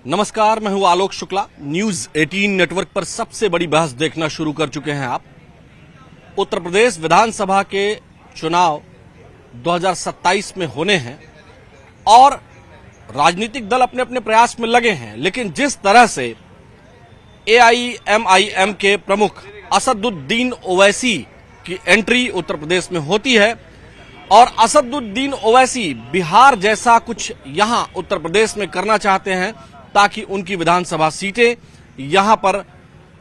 नमस्कार, मैं हूं आलोक शुक्ला। न्यूज 18 नेटवर्क पर सबसे बड़ी बहस देखना शुरू कर चुके हैं आप। उत्तर प्रदेश विधानसभा के चुनाव 2027 में होने हैं और राजनीतिक दल अपने अपने प्रयास में लगे हैं, लेकिन जिस तरह से AIMIM के प्रमुख असदुद्दीन ओवैसी की एंट्री उत्तर प्रदेश में होती है और असदुद्दीन ओवैसी बिहार जैसा कुछ यहां उत्तर प्रदेश में करना चाहते हैं ताकि उनकी विधानसभा सीटें यहां पर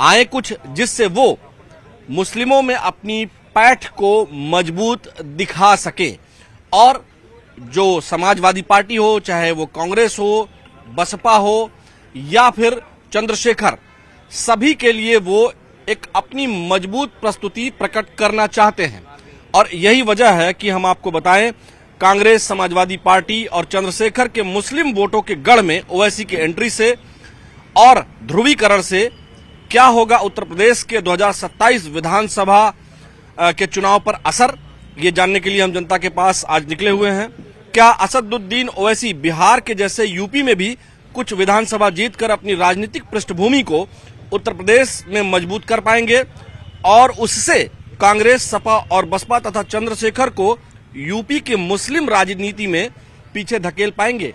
आए कुछ, जिससे वो मुस्लिमों में अपनी पैठ को मजबूत दिखा सके और जो समाजवादी पार्टी हो, चाहे वो कांग्रेस हो, बसपा हो या फिर चंद्रशेखर, सभी के लिए वो एक अपनी मजबूत प्रस्तुति प्रकट करना चाहते हैं। और यही वजह है कि हम आपको बताएं, कांग्रेस, समाजवादी पार्टी और चंद्रशेखर के मुस्लिम वोटों के गढ़ में ओवैसी की एंट्री से और ध्रुवीकरण से क्या होगा उत्तर प्रदेश के 2027 विधानसभा के चुनाव पर असर, ये जानने के लिए हम जनता के पास आज निकले हुए हैं। क्या असदुद्दीन ओवैसी बिहार के जैसे यूपी में भी कुछ विधानसभा जीतकर अपनी राजनीतिक पृष्ठभूमि को उत्तर प्रदेश में मजबूत कर पाएंगे और उससे कांग्रेस, सपा और बसपा तथा चंद्रशेखर को यूपी के मुस्लिम राजनीति में पीछे धकेल पाएंगे?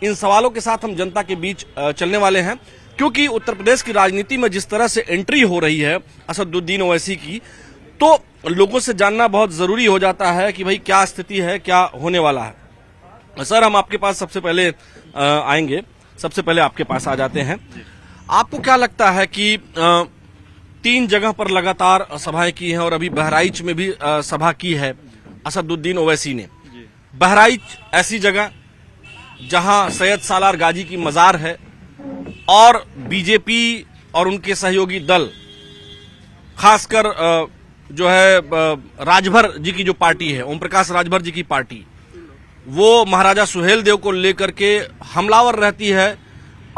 इन सवालों के साथ हम जनता के बीच चलने वाले हैं, क्योंकि उत्तर प्रदेश की राजनीति में जिस तरह से एंट्री हो रही है असदुद्दीन ओवैसी की, तो लोगों से जानना बहुत जरूरी हो जाता है कि भाई क्या स्थिति है, क्या होने वाला है। सर, हम आपके पास सबसे पहले आएंगे, सबसे पहले आपके पास आ जाते हैं। आपको क्या लगता है कि 3 जगह पर लगातार सभाएं की हैं और अभी बहराइच में भी सभा की है असदुद्दीन ओवैसी ने। बहराइच ऐसी जगह जहां सैयद सालार गाजी की मजार है और बीजेपी और उनके सहयोगी दल, खासकर जो है राजभर जी की जो पार्टी है, ओम प्रकाश राजभर जी की पार्टी, वो महाराजा सुहेलदेव को लेकर के हमलावर रहती है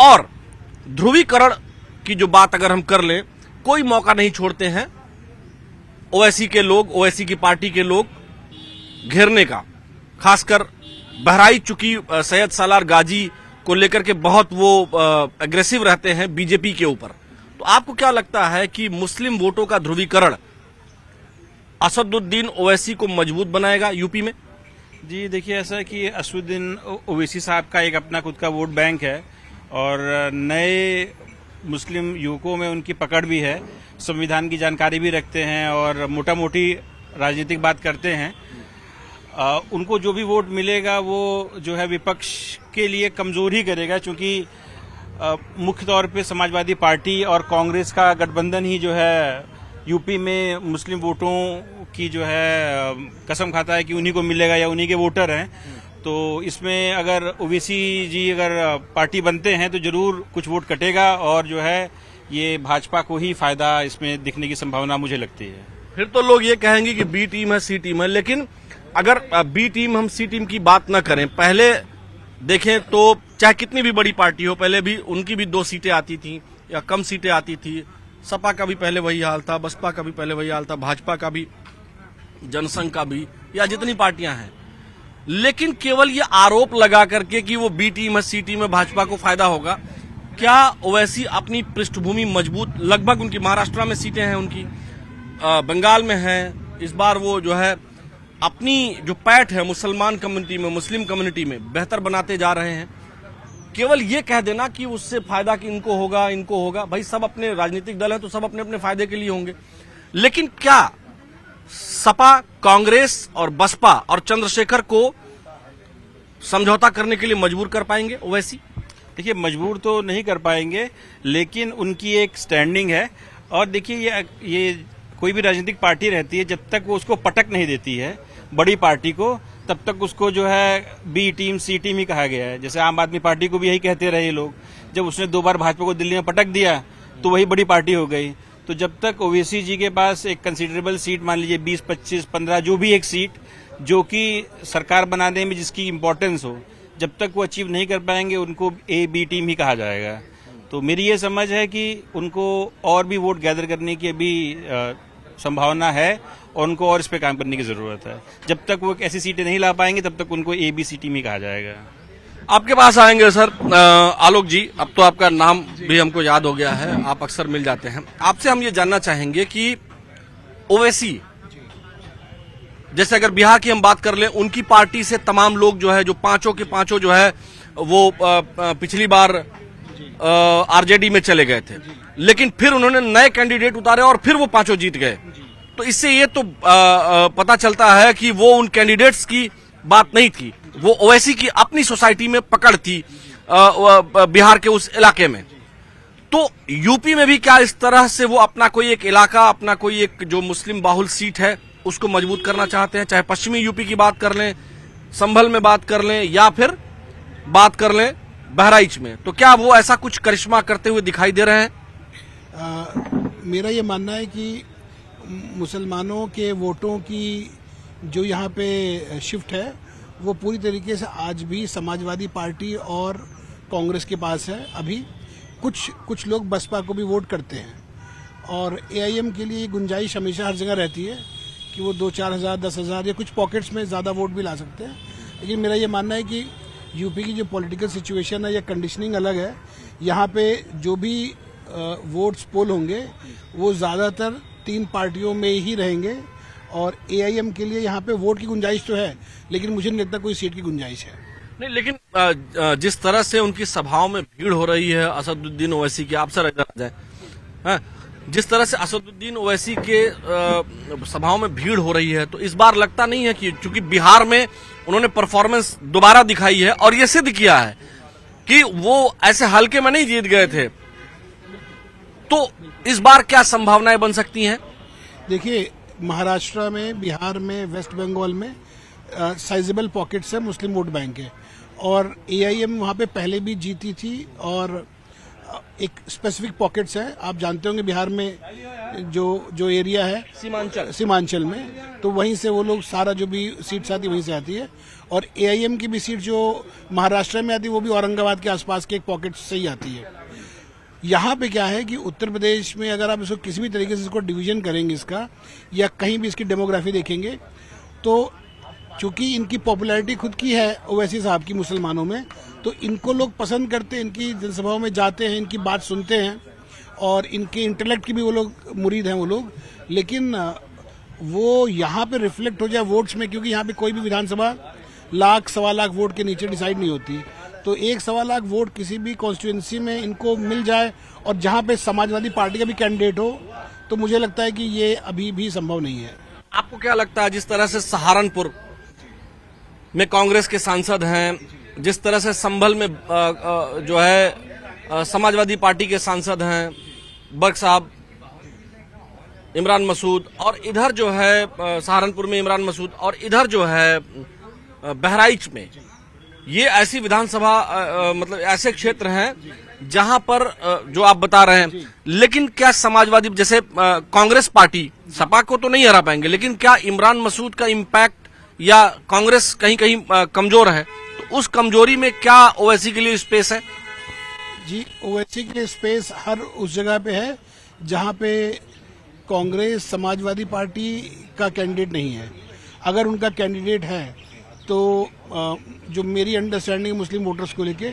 और ध्रुवीकरण की जो बात अगर हम कर लें, कोई मौका नहीं छोड़ते हैं ओवैसी के लोग, ओवैसी की पार्टी के लोग घेरने का। खासकर बहराइच चूंकि सैयद सालार गाजी को लेकर के बहुत वो एग्रेसिव रहते हैं बीजेपी के ऊपर, तो आपको क्या लगता है कि मुस्लिम वोटों का ध्रुवीकरण असदुद्दीन ओवैसी को मजबूत बनाएगा यूपी में? जी देखिए, ऐसा है कि असदुद्दीन ओवैसी साहब का एक अपना खुद का वोट बैंक है और नए मुस्लिम युवकों में उनकी पकड़ भी है, संविधान की जानकारी भी रखते हैं और मोटा मोटी राजनीतिक बात करते हैं। उनको जो भी वोट मिलेगा वो जो है विपक्ष के लिए कमजोर ही करेगा, क्योंकि मुख्य तौर पे समाजवादी पार्टी और कांग्रेस का गठबंधन ही जो है यूपी में मुस्लिम वोटों की जो है कसम खाता है कि उन्हीं को मिलेगा या उन्हीं के वोटर हैं। तो इसमें अगर ओवैसी जी अगर पार्टी बनते हैं तो जरूर कुछ वोट कटेगा और जो है ये भाजपा को ही फायदा इसमें दिखने की संभावना मुझे लगती है। फिर तो लोग ये कहेंगे कि बी टीम है, सी टीम है, लेकिन अगर बी टीम हम सी टीम की बात न करें, पहले देखें तो चाहे कितनी भी बड़ी पार्टी हो, पहले भी उनकी भी 2 सीटें आती थी या कम सीटें आती थी। सपा का भी पहले वही हाल था, बसपा का भी पहले वही हाल था, भाजपा का भी, जनसंघ का भी, या जितनी पार्टियां हैं। लेकिन केवल ये आरोप लगा करके कि वो बी टीम है, सी टीम है, भाजपा को फायदा होगा, क्या ओवैसी अपनी पृष्ठभूमि मजबूत, लगभग उनकी महाराष्ट्र में सीटें हैं, उनकी बंगाल में है, इस बार वो जो है अपनी जो पैठ है मुसलमान कम्युनिटी में, मुस्लिम कम्युनिटी में बेहतर बनाते जा रहे हैं। केवल ये कह देना कि उससे फायदा कि इनको होगा, भाई सब अपने राजनीतिक दल हैं तो सब अपने अपने फायदे के लिए होंगे। लेकिन क्या सपा, कांग्रेस और बसपा और चंद्रशेखर को समझौता करने के लिए मजबूर कर पाएंगे ओवैसी? देखिए, मजबूर तो नहीं कर पाएंगे, लेकिन उनकी एक स्टैंडिंग है। और देखिए, ये कोई भी राजनीतिक पार्टी रहती है, जब तक वो उसको पटक नहीं देती है बड़ी पार्टी को, तब तक उसको जो है बी टीम, सी टीम ही कहा गया है। जैसे आम आदमी पार्टी को भी यही कहते रहे लोग, जब उसने 2 बार भाजपा को दिल्ली में पटक दिया तो वही बड़ी पार्टी हो गई। तो जब तक ओवैसी जी के पास एक कंसिडरेबल सीट, मान लीजिए 20, 25, 15, जो भी एक सीट जो कि सरकार बनाने में जिसकी इम्पोर्टेंस हो, जब तक वो अचीव नहीं कर पाएंगे उनको ए बी टीम ही कहा जाएगा। तो मेरी ये समझ है कि उनको और भी वोट गैदर करने की अभी संभावना है और उनको और इस पे काम करने की जरूरत है। जब तक वो ऐसी सीटें नहीं ला पाएंगे तब तक उनको ए बी सी टीम ही कहा जाएगा। आपके पास आएंगे सर आलोक जी। अब तो आपका नाम भी हमको याद हो गया है, आप अक्सर मिल जाते हैं। आपसे हम ये जानना चाहेंगे कि ओवैसी, जैसे अगर बिहार की हम बात कर लें, उनकी पार्टी से तमाम लोग जो है, जो पांचों के पांचों जो है वो पिछली बार आरजेडी में चले गए थे, लेकिन फिर उन्होंने नए कैंडिडेट उतारे और फिर वो पांचों जीत गए। तो इससे ये तो पता चलता है कि वो उन कैंडिडेट्स की बात नहीं थी, वो ओवैसी की अपनी सोसाइटी में पकड़ थी बिहार के उस इलाके में। तो यूपी में भी क्या इस तरह से वो अपना कोई एक इलाका, अपना कोई एक जो मुस्लिम बाहुल सीट है उसको मजबूत करना चाहते हैं? चाहे पश्चिमी यूपी की बात कर लें, संभल में बात कर लें, या फिर बात कर लें बहराइच में, तो क्या वो ऐसा कुछ करिश्मा करते हुए दिखाई दे रहे हैं? मेरा ये मानना है कि मुसलमानों के वोटों की जो यहाँ पे शिफ्ट है वो पूरी तरीके से आज भी समाजवादी पार्टी और कांग्रेस के पास है। अभी कुछ लोग बसपा को भी वोट करते हैं, और एआईएम के लिए गुंजाइश हमेशा हर जगह रहती है कि वो 2-4 हज़ार 10 हज़ार या कुछ पॉकेट्स में ज़्यादा वोट भी ला सकते हैं। लेकिन मेरा ये मानना है कि यूपी की जो पॉलिटिकल सिचुएशन है या कंडीशनिंग अलग है। यहाँ पे जो भी वोट्स पोल होंगे वो ज़्यादातर 3 पार्टियों में ही रहेंगे, और एआईएम के लिए यहाँ पे वोट की गुंजाइश तो है, लेकिन मुझे नहीं लगता कोई सीट की गुंजाइश है। नहीं, लेकिन जिस तरह से उनकी सभाओं में भीड़ हो रही है असदुद्दीन ओवैसी की, आप सर इधर आ जाए, जिस तरह से असदुद्दीन ओवैसी के सभाओं में भीड़ हो रही है, तो इस बार लगता नहीं है कि चूंकि बिहार में उन्होंने परफॉर्मेंस दोबारा दिखाई है और ये सिद्ध किया है कि वो ऐसे हल्के में नहीं जीत गए थे, तो इस बार क्या संभावनाएं बन सकती हैं? देखिए, महाराष्ट्र में, बिहार में, वेस्ट बंगाल में साइजेबल पॉकेट्स है मुस्लिम वोट बैंक के, और एआईएम वहाँ पे पहले भी जीती थी, और एक स्पेसिफिक पॉकेट्स है। आप जानते होंगे बिहार में जो एरिया है सीमांचल में, तो वहीं से वो लोग सारा जो भी सीट्स आती है वहीं से आती है, और एआईएम की भी सीट जो महाराष्ट्र में आती है वो भी औरंगाबाद के आसपास के एक पॉकेट से ही आती है। यहाँ पे क्या है कि उत्तर प्रदेश में अगर आप इसको किसी भी तरीके से इसको डिवीजन करेंगे इसका, या कहीं भी इसकी डेमोग्राफी देखेंगे, तो चूंकि इनकी पॉपुलैरिटी खुद की है ओवैसी साहब की मुसलमानों में, तो इनको लोग पसंद करते हैं, इनकी जनसभाओं में जाते हैं, इनकी बात सुनते हैं, और इनके इंटेलेक्ट की भी वो लोग मुरीद हैं वो लोग। लेकिन वो यहाँ पे रिफ्लेक्ट हो जाए वोट्स में, क्योंकि यहाँ पे कोई भी विधानसभा 1-1.25 लाख वोट के नीचे डिसाइड नहीं होती, तो 1-1.25 लाख वोट किसी भी कॉन्स्टिट्यूंसी में इनको मिल जाए, और जहाँ पे समाजवादी पार्टी का भी कैंडिडेट हो, तो मुझे लगता है कि ये अभी भी संभव नहीं है। आपको क्या लगता है, जिस तरह से सहारनपुर में कांग्रेस के सांसद हैं, जिस तरह से संभल में जो है समाजवादी पार्टी के सांसद हैं बर्क साहब, इमरान मसूद, और इधर जो है सहारनपुर में इमरान मसूद, और इधर जो है बहराइच में, ये ऐसी विधानसभा मतलब ऐसे क्षेत्र हैं जहां पर जो आप बता रहे हैं, लेकिन क्या समाजवादी जैसे कांग्रेस पार्टी सपा को तो नहीं हरा पाएंगे, लेकिन क्या इमरान मसूद का इम्पैक्ट या कांग्रेस कहीं कहीं कमजोर है, तो उस कमजोरी में क्या ओवैसी के लिए स्पेस है? जी, ओवैसी के लिए स्पेस हर उस जगह पे है जहां पे कांग्रेस समाजवादी पार्टी का कैंडिडेट नहीं है। अगर उनका कैंडिडेट है तो जो मेरी अंडरस्टैंडिंग मुस्लिम वोटर्स को लेके,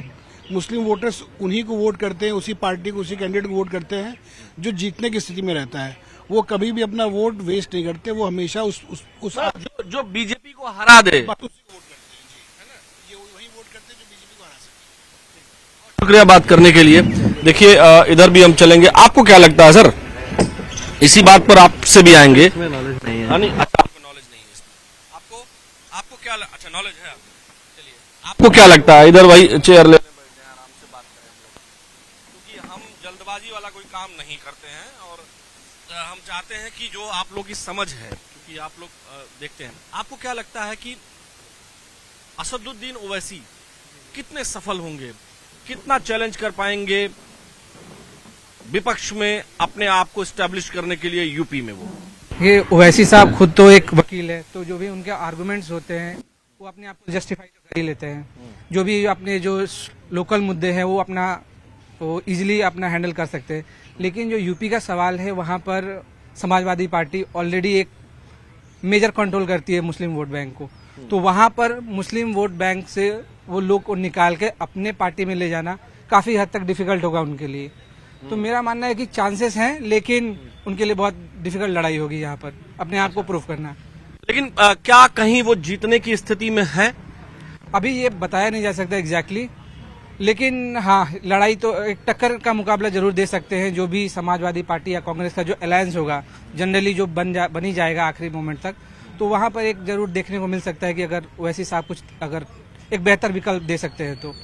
मुस्लिम वोटर्स उन्हीं को वोट करते हैं, उसी पार्टी को, उसी कैंडिडेट को वोट करते हैं जो जीतने की स्थिति में रहता है। वो कभी भी अपना वोट वेस्ट नहीं करते, वो हमेशा उस जो बीजेपी को हरा दे, शुक्रिया बात करने के लिए। देखिए इधर भी हम चलेंगे। आपको क्या लगता है सर, इसी बात पर आपसे भी आएंगे। इसमें नॉलेज नहीं है। अच्छा, आपको नॉलेज नहीं है इसमें। आपको क्या अच्छा नॉलेज है? चलिए, आपको क्या लगता है, इधर भाई चेयर ले बैठे हैं, आराम से बात करेंगे, क्योंकि हम जल्दबाजी वाला कोई काम नहीं करते हैं, और हम चाहते हैं कि जो आप लोग की समझ है, क्योंकि आप लोग देखते हैं। आपको क्या लगता है कि असदुद्दीन ओवैसी कितने सफल होंगे, कितना चैलेंज कर पाएंगे विपक्ष में अपने आप को स्टैब्लिश करने के लिए यूपी में? ये ओवैसी साहब खुद तो एक वकील है, तो जो भी उनके आर्गुमेंट्स होते हैं वो अपने आप को जस्टिफाई कर ही लेते हैं। जो भी अपने जो लोकल मुद्दे हैं वो अपना वो इजीली अपना हैंडल कर सकते हैं। लेकिन जो यूपी का सवाल है, वहाँ पर समाजवादी पार्टी ऑलरेडी एक मेजर कंट्रोल करती है मुस्लिम वोट बैंक को, तो वहाँ पर मुस्लिम वोट बैंक से वो लोग को निकाल के अपने पार्टी में ले जाना काफी हद तक डिफिकल्ट होगा उनके लिए। तो मेरा मानना है कि चांसेस हैं, लेकिन उनके लिए बहुत डिफिकल्ट लड़ाई होगी यहाँ पर अपने आप को प्रूव करना। लेकिन क्या कहीं वो जीतने की स्थिति में है? अभी ये बताया नहीं जा सकता एग्जैक्टली, लेकिन हाँ, लड़ाई तो एक टक्कर का मुकाबला जरूर दे सकते हैं। जो भी समाजवादी पार्टी या कांग्रेस का जो अलायंस होगा जनरली जो बनी जाएगा आखिरी मोमेंट तक, तो वहां पर एक जरूर देखने को मिल सकता है कि अगर ओवैसी साहब कुछ अगर एक बेहतर विकल्प दे सकते हैं तो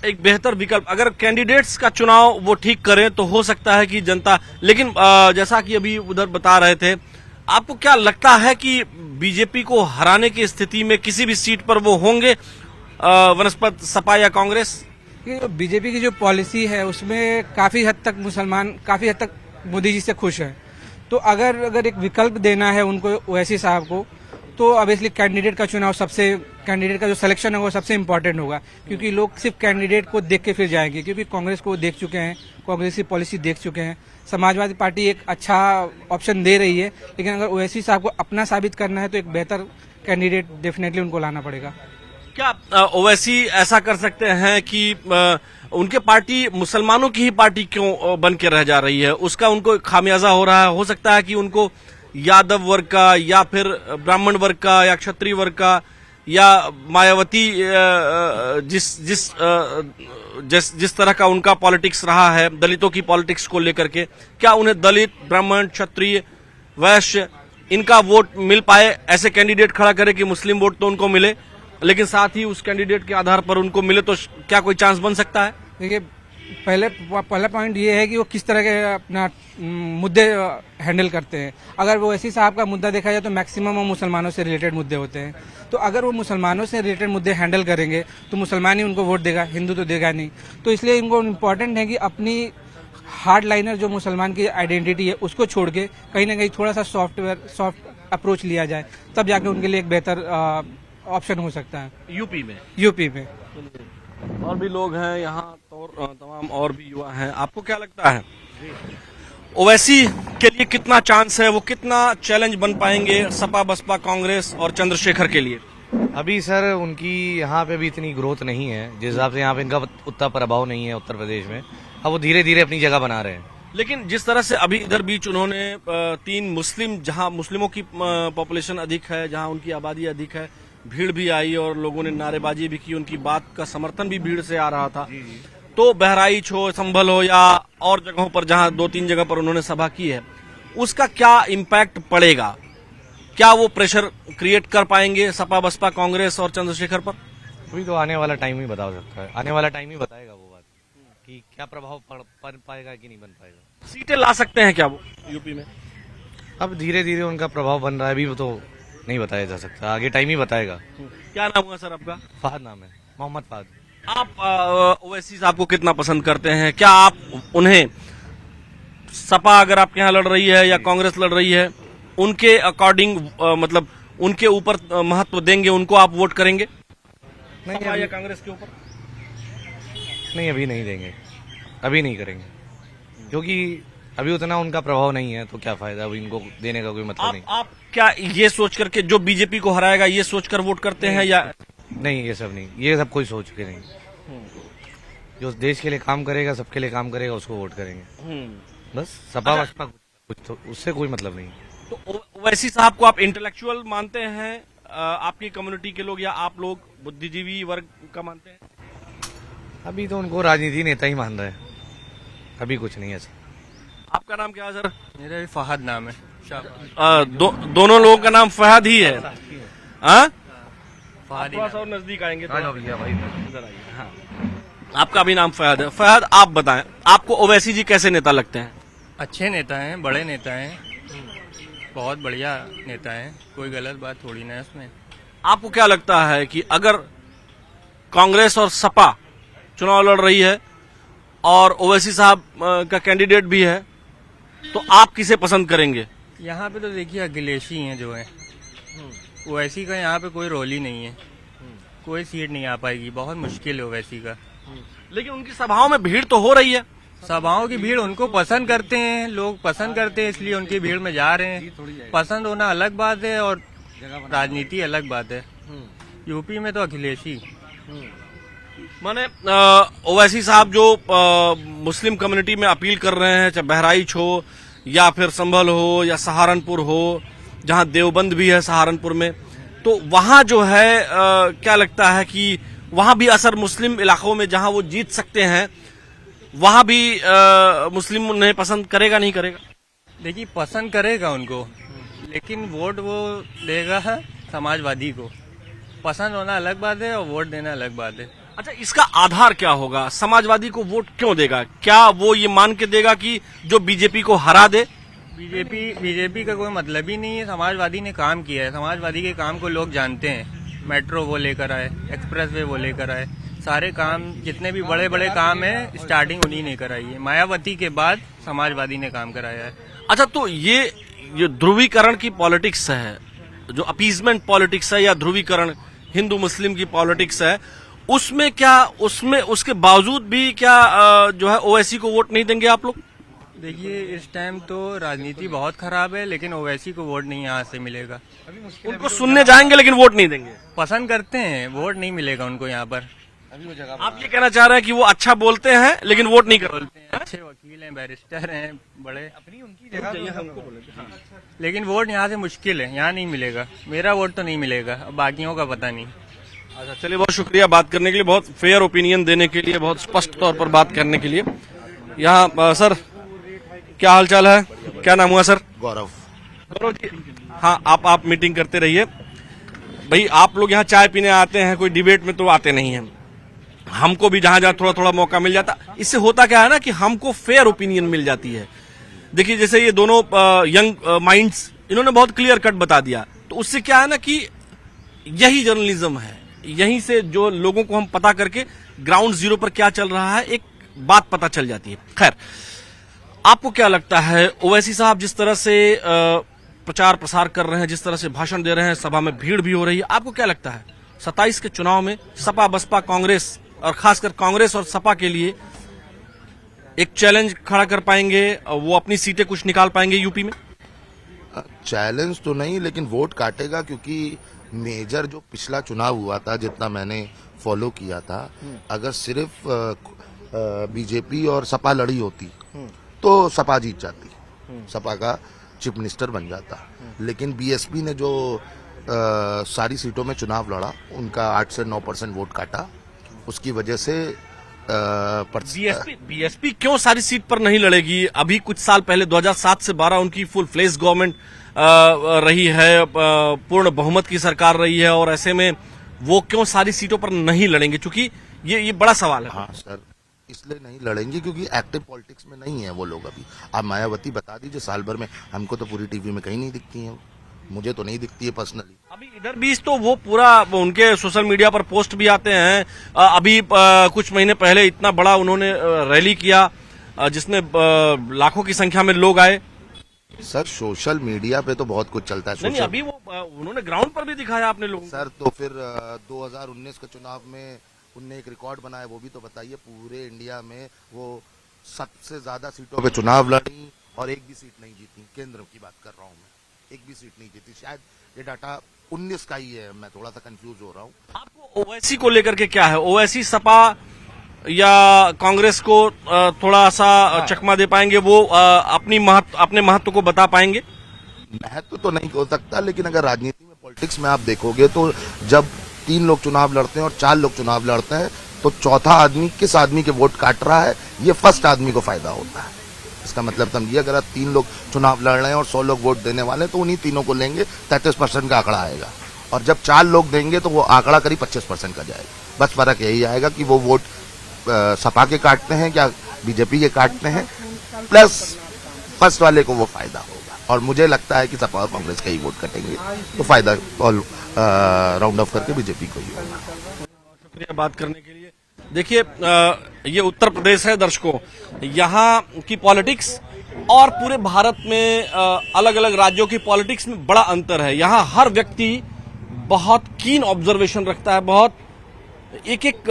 एक बेहतर विकल्प, अगर कैंडिडेट्स का चुनाव वो ठीक करें तो हो सकता है कि जनता। लेकिन जैसा कि अभी उधर बता रहे थे, आपको क्या लगता है कि बीजेपी को हराने की स्थिति में किसी भी सीट पर वो होंगे, वनस्पत सपा या कांग्रेस? बीजेपी की जो पॉलिसी है उसमें काफी हद तक मोदी जी से खुश है। तो अगर एक विकल्प देना है उनको ओवैसी साहब को, तो ऑब्वियसली कैंडिडेट का जो सिलेक्शन होगा सबसे इम्पोर्टेंट होगा, क्योंकि लोग सिर्फ कैंडिडेट को देख के फिर जाएंगे, क्योंकि कांग्रेस को देख चुके हैं, कांग्रेस की पॉलिसी देख चुके हैं। समाजवादी पार्टी एक अच्छा ऑप्शन दे रही है, लेकिन अगर ओवैसी साहब को अपना साबित करना है तो एक बेहतर कैंडिडेट डेफिनेटली उनको लाना पड़ेगा। क्या ओवैसी ऐसा कर सकते हैं कि उनके पार्टी मुसलमानों की ही पार्टी क्यों बन के रह जा रही है, उसका उनको खामियाजा हो रहा है? हो सकता है कि उनको यादव वर्ग का या फिर ब्राह्मण वर्ग का या क्षत्रिय वर्ग का या मायावती जिस तरह का उनका पॉलिटिक्स रहा है, दलितों की पॉलिटिक्स को लेकर के, क्या उन्हें दलित, ब्राह्मण, क्षत्रिय, वैश्य इनका वोट मिल पाए? ऐसे कैंडिडेट खड़ा करे कि मुस्लिम वोट तो उनको मिले, लेकिन साथ ही उस कैंडिडेट के आधार पर उनको मिले, तो क्या कोई चांस बन सकता है? देखिए, पहला पॉइंट ये है कि वो किस तरह के अपना मुद्दे हैंडल करते हैं। अगर वो ओवैसी साहब का मुद्दा देखा जाए तो मैक्सिमम वो मुसलमानों से रिलेटेड मुद्दे होते हैं। तो अगर वो मुसलमानों से रिलेटेड मुद्दे हैंडल करेंगे तो मुसलमान ही उनको वोट देगा, हिंदू तो देगा नहीं। तो इसलिए इनको इम्पोर्टेंट है कि अपनी हार्ड लाइनर जो मुसलमान की आइडेंटिटी है उसको छोड़ के कहीं ना कहीं थोड़ा सा सॉफ्ट अप्रोच लिया जाए, तब जाके उनके लिए एक बेहतर ऑप्शन हो सकता है यूपी में। और भी लोग हैं यहाँ, तो तमाम और भी युवा हैं। आपको क्या लगता है ओवैसी के लिए कितना चांस है, वो कितना चैलेंज बन पाएंगे सपा, बसपा, कांग्रेस और चंद्रशेखर के लिए? अभी सर उनकी यहाँ पे भी इतनी ग्रोथ नहीं है, जिस हिसाब से यहाँ पे इनका उतना प्रभाव नहीं है उत्तर प्रदेश में। अब वो धीरे धीरे अपनी जगह बना रहे हैं। लेकिन जिस तरह से अभी इधर बीच उन्होंने 3 मुस्लिम, जहां मुस्लिमों की पॉपुलेशन अधिक है, जहां उनकी आबादी अधिक है, भीड़ भी आई और लोगों ने नारेबाजी भी की, उनकी बात का समर्थन भी भीड़ से आ रहा था। तो बहराइच हो, संभल हो या और जगहों पर जहां 2-3 जगह पर उन्होंने सभा की है, उसका क्या इम्पैक्ट पड़ेगा? क्या वो प्रेशर क्रिएट कर पाएंगे सपा, बसपा, कांग्रेस और चंद्रशेखर पर? अभी तो आने वाला टाइम ही बता सकता है, आने वाला टाइम ही बताएगा वो बात कि क्या प्रभाव बन पाएगा कि नहीं बन पाएगा। सीटें ला सकते हैं क्या वो यूपी में? अब धीरे धीरे उनका प्रभाव बन रहा है, अभी वो तो नहीं बताया जा सकता, आगे टाइम ही बताएगा। क्या नाम हुआ सर आपका? फहद नाम है, मोहम्मद फहद। आप ओवैसी साहब को कितना पसंद करते हैं? क्या आप उन्हें, सपा अगर आपके यहाँ लड़ रही है या कांग्रेस लड़ रही है, उनके अकॉर्डिंग मतलब उनके ऊपर महत्व देंगे, उनको आप वोट करेंगे सपा या कांग्रेस के ऊपर? नहीं, अभी नहीं देंगे, अभी नहीं करेंगे, क्योंकि अभी उतना उनका प्रभाव नहीं है, तो क्या फायदा अभी इनको देने का, कोई मतलब नहीं। आप क्या ये सोच करके जो बीजेपी को हराएगा ये सोचकर वोट करते हैं या नहीं? ये सब नहीं, ये सब कोई सोच के नहीं। जो देश के लिए काम करेगा, सबके लिए काम करेगा, उसको वोट करेंगे बस। सपा बसपा कुछ तो उससे कोई मतलब नहीं। तो ओवैसी साहब को आप इंटेलेक्चुअल मानते हैं, आपकी कम्युनिटी के लोग या आप लोग बुद्धिजीवी वर्ग का मानते हैं? अभी तो उनको राजनीति नेता ही मान रहे हैं, अभी कुछ नहीं है सर। आपका नाम क्या है सर? मेरा भी फहद नाम है। दोनों लोगों का नाम फहद ही है। हाँ, फहद थोड़ा सा और नजदीक आएंगे तो भाई इधर आइए। हाँ, आपका भी नाम फहद है। फहद, आप बताएं, आपको ओवैसी जी कैसे नेता लगते हैं? अच्छे नेता हैं, बड़े नेता हैं, बहुत बढ़िया नेता हैं, कोई गलत बात थोड़ी ना है उसमें। आपको क्या लगता है कि अगर कांग्रेस और सपा चुनाव लड़ रही है और ओवैसी साहब का कैंडिडेट भी है, तो आप किसे पसंद करेंगे? यहाँ पे तो देखिए अखिलेश ही हैं जो है, ओवैसी का यहाँ पे कोई रोल ही नहीं है, कोई सीट नहीं आ पाएगी, बहुत मुश्किल है ओवैसी का। लेकिन उनकी सभाओं में भीड़ तो हो रही है। सभाओं की भीड़ उनको पसंद करते हैं, लोग पसंद करते हैं, इसलिए उनकी भीड़ में जा रहे हैं। पसंद होना अलग बात है और राजनीति अलग बात है। यूपी में तो अखिलेश ही। माने ओवैसी साहब जो मुस्लिम कम्युनिटी में अपील कर रहे हैं, चाहे बहराइच हो या फिर संभल हो या सहारनपुर हो, जहां देवबंद भी है सहारनपुर में, तो वहां जो है क्या लगता है कि वहां भी असर मुस्लिम इलाकों में जहां वो जीत सकते हैं वहां भी मुस्लिम उन्हें पसंद करेगा नहीं करेगा? देखिए, पसंद करेगा उनको, लेकिन वोट वो देगा समाजवादी को। पसंद होना अलग बात है और वोट देना अलग बात है। अच्छा, इसका आधार क्या होगा? समाजवादी को वोट क्यों देगा? क्या वो ये मान के देगा कि जो बीजेपी को हरा दे? बीजेपी का कोई मतलब ही नहीं है। समाजवादी ने काम किया है, समाजवादी के काम को लोग जानते हैं। मेट्रो वो लेकर आए, एक्सप्रेस वे वो लेकर आए, सारे काम जितने भी बड़े बड़े काम है स्टार्टिंग उन्हीं ने कराई है। मायावती के बाद समाजवादी ने काम कराया है। अच्छा, तो ये ध्रुवीकरण की पॉलिटिक्स है, जो अपीजमेंट पॉलिटिक्स है या ध्रुवीकरण हिंदू मुस्लिम की पॉलिटिक्स है, उसमें उसके बावजूद भी क्या जो है ओवैसी को वोट नहीं देंगे आप लोग? देखिए, इस टाइम तो राजनीति बहुत खराब है, लेकिन ओवैसी को वोट नहीं यहाँ से मिलेगा। उनको सुनने जाएंगे लेकिन वोट नहीं देंगे। पसंद करते हैं, वोट नहीं मिलेगा उनको यहाँ पर। आप ये कहना चाह रहे हैं कि वो अच्छा बोलते हैं लेकिन वोट नहीं करते? बोलते हैं, अच्छे वकील हैं, बैरिस्टर हैं, बड़े अपनी उनकी जगह, लेकिन वोट यहाँ से मुश्किल है, यहाँ नहीं मिलेगा। मेरा वोट तो नहीं मिलेगा, बाकियों का पता नहीं। अच्छा, चलिए, बहुत शुक्रिया बात करने के लिए, बहुत फेयर ओपिनियन देने के लिए, बहुत स्पष्ट तौर पर बात करने के लिए। यहाँ सर, क्या हालचाल है? क्या नाम हुआ सर? गौरव। गौरव जी, हाँ, आप मीटिंग करते रहिए भाई। आप लोग यहाँ चाय पीने आते हैं, कोई डिबेट में तो आते नहीं हैं। हमको भी जहां जहां थोड़ा थोड़ा मौका मिल जाता, इससे होता क्या है ना कि हमको फेयर ओपिनियन मिल जाती है। देखिए, जैसे ये दोनों यंग माइंड्स, इन्होंने बहुत क्लियर कट बता दिया, तो उससे क्या है ना कि यही जर्नलिज्म है। यहीं से जो लोगों को हम पता करके ग्राउंड जीरो पर क्या चल रहा है, एक बात पता चल जाती है। खैर, आपको क्या लगता है, ओवैसी साहब जिस तरह से प्रचार प्रसार कर रहे हैं, जिस तरह से भाषण दे रहे हैं, सभा में भीड़ भी हो रही है, आपको क्या लगता है 27 के चुनाव में सपा बसपा कांग्रेस और खासकर कांग्रेस और सपा के लिए एक चैलेंज खड़ा कर पाएंगे? वो अपनी सीटें कुछ निकाल पाएंगे यूपी में? चैलेंज तो नहीं, लेकिन वोट काटेगा, क्योंकि मेजर जो पिछला चुनाव हुआ था, जितना मैंने फॉलो किया था, अगर सिर्फ बीजेपी और सपा लड़ी होती तो सपा जीत जाती, सपा का चीफ मिनिस्टर बन जाता। लेकिन बीएसपी ने जो सारी सीटों में चुनाव लड़ा, उनका 8 से 9% वोट काटा, उसकी वजह से बीएसपी क्यों सारी सीट पर नहीं लड़ेगी? अभी कुछ साल पहले 2007 से 12 उनकी फुल फ्लेज गवर्नमेंट रही है, पूर्ण बहुमत की सरकार रही है, और ऐसे में वो क्यों सारी सीटों पर नहीं लड़ेंगे? क्योंकि ये बड़ा सवाल है। हाँ सर, इसलिए नहीं लड़ेंगे क्योंकि एक्टिव पॉलिटिक्स में नहीं है वो लोग अभी। आप मायावती बता दीजिए, साल भर में हमको तो पूरी टीवी में कहीं नहीं दिखती है, मुझे तो नहीं दिखती है पर्सनली। अभी इधर बीच तो वो पूरा उनके सोशल मीडिया पर पोस्ट भी आते हैं। अभी कुछ महीने पहले इतना बड़ा उन्होंने रैली किया जिसमें लाखों की संख्या में लोग आए। सर, सोशल मीडिया पे तो बहुत कुछ चलता है। नहीं, अभी वो उन्होंने ग्राउंड पर भी दिखाया आपने लोगों को। सर, तो फिर 2019 के चुनाव में उनने एक रिकॉर्ड बनाया, वो भी तो बताइए। पूरे इंडिया में वो सबसे ज्यादा सीटों पे चुनाव लड़ी और एक भी सीट नहीं जीती। केंद्र की बात कर रहा हूँ मैं, एक भी सीट नहीं जीती। शायद ये डाटा 19 का ही है, मैं थोड़ा सा कंफ्यूज हो रहा हूँ। आपको ओवैसी को लेकर के क्या है? ओवैसी सपा या कांग्रेस को थोड़ा सा चकमा दे पाएंगे? वो अपने महत्व को बता पाएंगे? महत्व तो नहीं हो सकता, लेकिन अगर राजनीति में पॉलिटिक्स में आप देखोगे तो जब 3 लोग चुनाव लड़ते हैं और 4 लोग चुनाव लड़ते हैं, तो चौथा आदमी किस आदमी के वोट काट रहा है, ये फर्स्ट आदमी को फायदा होता है। इसका मतलब समझिए, अगर आप 3 लोग चुनाव लड़ रहे हैं और 100 लोग वोट देने वाले हैं, तो उन्हीं तीनों को लेंगे, 33% का आंकड़ा आएगा। और जब 4 लोग देंगे तो वो आंकड़ा करीब 25% का जाएगा। बस फर्क यही आएगा कि वो वोट सपा के काटते हैं या बीजेपी के काटते हैं, प्लस फर्स्ट वाले को वो फायदा होगा। और मुझे लगता है कि सपा और कांग्रेस का ही वोट कटेंगे, तो फायदा राउंड ऑफ करके बीजेपी को ही होगा। शुक्रिया बात करने के लिए। देखिए, ये उत्तर प्रदेश है दर्शकों, यहाँ की पॉलिटिक्स और पूरे भारत में अलग अलग राज्यों की पॉलिटिक्स में बड़ा अंतर है। यहाँ हर व्यक्ति बहुत कीन ऑब्जर्वेशन रखता है, बहुत एक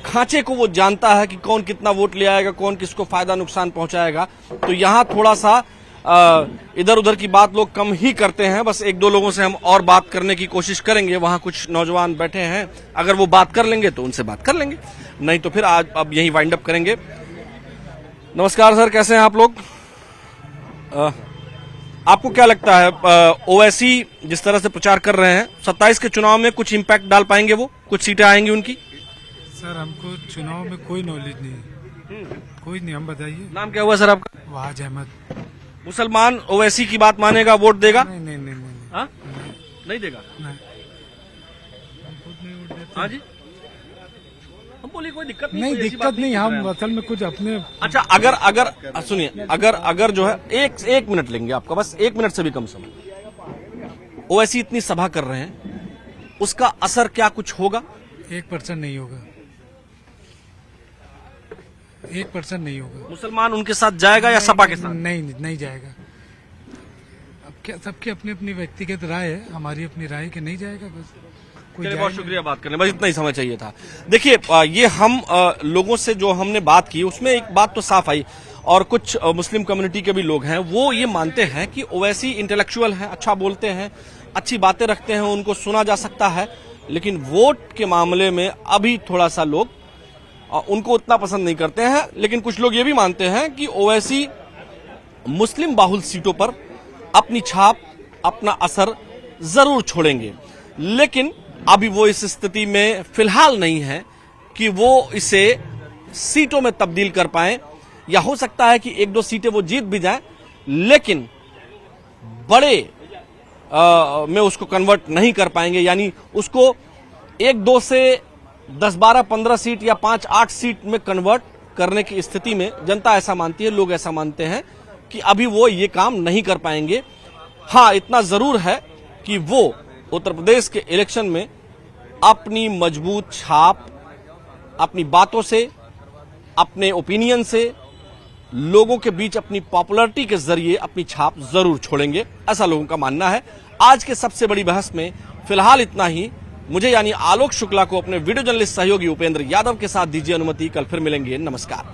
खांचे को वो जानता है कि कौन कितना वोट ले आएगा, कौन किसको फायदा नुकसान पहुंचाएगा। तो यहाँ थोड़ा सा इधर उधर की बात लोग कम ही करते हैं। बस एक दो लोगों से हम और बात करने की कोशिश करेंगे। वहां कुछ नौजवान बैठे हैं, अगर वो बात कर लेंगे तो उनसे बात कर लेंगे, नहीं तो फिर आज अब यही वाइंड अप करेंगे। नमस्कार सर, कैसे हैं आप लोग? आपको क्या लगता है ओवैसी जिस तरह से प्रचार कर रहे हैं 27 के चुनाव में कुछ इम्पैक्ट डाल पाएंगे? वो कुछ सीटें आएंगी उनकी? सर हमको चुनाव में कोई नॉलेज नहीं है, कोई नहीं। हम बताइए। नाम क्या हुआ सर आपका? वाज अहमद। मुसलमान ओवैसी की बात मानेगा, वोट देगा? नहीं नहीं नहीं नहीं, हाँ? नहीं देगा? नहीं। हम खुद नहीं वोट देते। हाँ जी, हम बोलिए कोई दिक्कत नहीं, नहीं कोई ऐसी दिक्कत बात नहीं, कर रहे हम हैं। असल में कुछ अपने। अच्छा, अगर सुनिए, अगर जो है एक मिनट लेंगे आपका, बस 1 मिनट से भी कम समय। ओवैसी इतनी सभा कर रहे हैं, उसका असर क्या कुछ होगा? 1% नहीं होगा, 1% नहीं होगा। मुसलमान उनके साथ जाएगा या सपा के साथ? नहीं नहीं जाएगा। अब क्या, सबकी अपनी अपनी व्यक्तिगत राय है, हमारी अपनी राय के नहीं जाएगा। बस कोई चलिए, जाएगा। बहुत शुक्रिया बात करने, बस इतना ही समय चाहिए था। देखिए, ये हम लोगों से जो हमने बात की उसमें एक बात तो साफ आई, और कुछ मुस्लिम कम्युनिटी के भी लोग हैं, वो ये मानते हैं कि ओवैसी इंटेलेक्चुअल हैं, अच्छा बोलते हैं, अच्छी बातें रखते हैं, उनको सुना जा सकता है, लेकिन वोट के मामले में अभी थोड़ा सा लोग उनको उतना पसंद नहीं करते हैं। लेकिन कुछ लोग ये भी मानते हैं कि ओवैसी मुस्लिम बाहुल सीटों पर अपनी छाप, अपना असर जरूर छोड़ेंगे, लेकिन अभी वो इस स्थिति में फिलहाल नहीं है कि वो इसे सीटों में तब्दील कर पाए, या हो सकता है कि 1-2 सीटें वो जीत भी जाएं, लेकिन बड़े में उसको कन्वर्ट नहीं कर पाएंगे। यानी उसको 1-2 से 10, 12, 15 सीट या 5, 8 सीट में कन्वर्ट करने की स्थिति में जनता ऐसा मानती है, लोग ऐसा मानते हैं कि अभी वो ये काम नहीं कर पाएंगे। हाँ, इतना जरूर है कि वो उत्तर प्रदेश के इलेक्शन में अपनी मजबूत छाप, अपनी बातों से, अपने ओपिनियन से, लोगों के बीच अपनी पॉपुलैरिटी के जरिए अपनी छाप जरूर छोड़ेंगे, ऐसा लोगों का मानना है। आज के सबसे बड़ी बहस में फिलहाल इतना ही। मुझे यानी आलोक शुक्ला को अपने वीडियो जर्नलिस्ट सहयोगी उपेंद्र यादव के साथ दीजिए अनुमति। कल फिर मिलेंगे, नमस्कार।